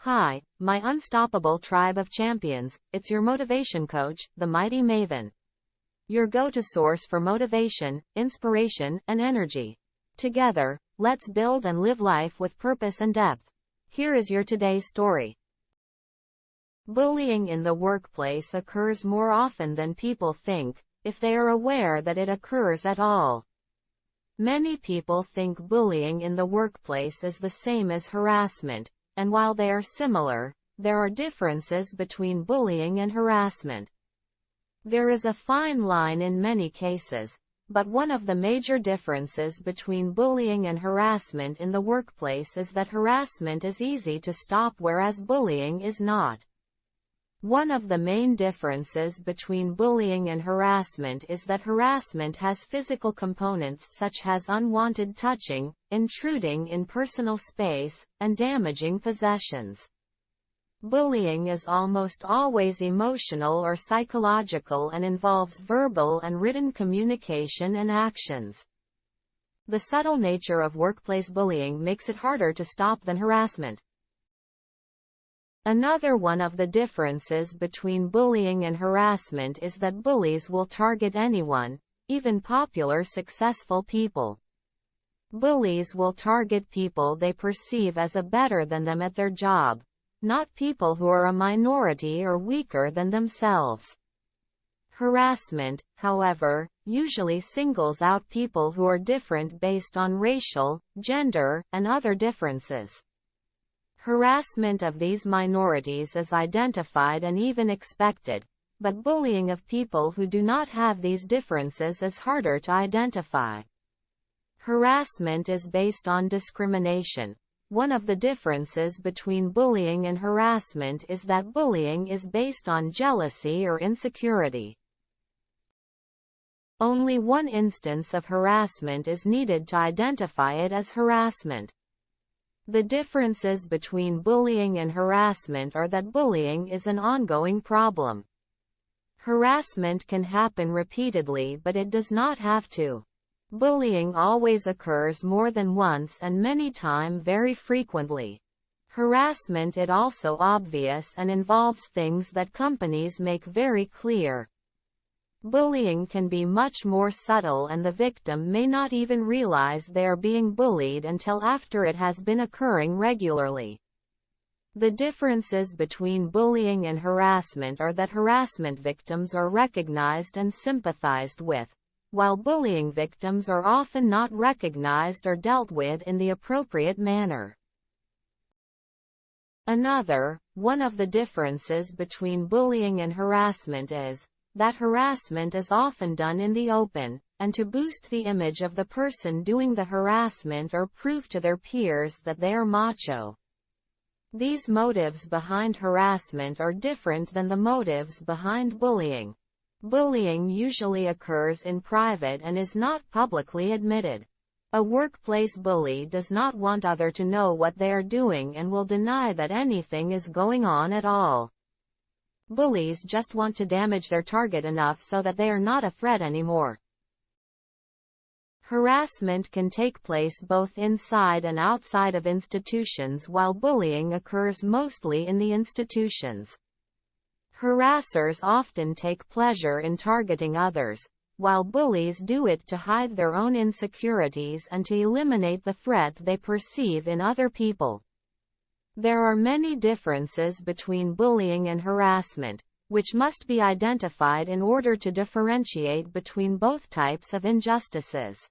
Hi, my unstoppable tribe of champions, it's your motivation coach, the Mighty Maven. Your go-to source for motivation, inspiration, and energy. Together, let's build and live life with purpose and depth. Here is your today's story. Bullying in the workplace occurs more often than people think, if they are aware that it occurs at all. Many people think bullying in the workplace is the same as harassment, and while they are similar, there are differences between bullying and harassment. There is a fine line in many cases, but one of the major differences between bullying and harassment in the workplace is that harassment is easy to stop whereas bullying is not. One of the main differences between bullying and harassment is that harassment has physical components such as unwanted touching, intruding in personal space, and damaging possessions. Bullying is almost always emotional or psychological and involves verbal and written communication and actions. The subtle nature of workplace bullying makes it harder to stop than harassment. Another one of the differences between bullying and harassment is that bullies will target anyone, even popular successful people. Bullies will target people they perceive as better than them at their job, not people who are a minority or weaker than themselves. Harassment, however, usually singles out people who are different based on racial, gender, and other differences. Harassment of these minorities is identified and even expected, but bullying of people who do not have these differences is harder to identify. Harassment is based on discrimination. One of the differences between bullying and harassment is that bullying is based on jealousy or insecurity. Only one instance of harassment is needed to identify it as harassment. The differences between bullying and harassment are that bullying is an ongoing problem. Harassment can happen repeatedly, but it does not have to. Bullying always occurs more than once and many times very frequently. Harassment is also obvious and involves things that companies make very clear. Bullying can be much more subtle and the victim may not even realize they are being bullied until after it has been occurring regularly. The differences between bullying and harassment are that harassment victims are recognized and sympathized with, while bullying victims are often not recognized or dealt with in the appropriate manner. One of the differences between bullying and harassment is that harassment is often done in the open, and to boost the image of the person doing the harassment or prove to their peers that they are macho. These motives behind harassment are different than the motives behind bullying. Bullying usually occurs in private and is not publicly admitted. A workplace bully does not want others to know what they are doing and will deny that anything is going on at all. Bullies just want to damage their target enough so that they are not a threat anymore. Harassment can take place both inside and outside of institutions, while bullying occurs mostly in the institutions. Harassers often take pleasure in targeting others, while bullies do it to hide their own insecurities and to eliminate the threat they perceive in other people. There are many differences between bullying and harassment, which must be identified in order to differentiate between both types of injustices.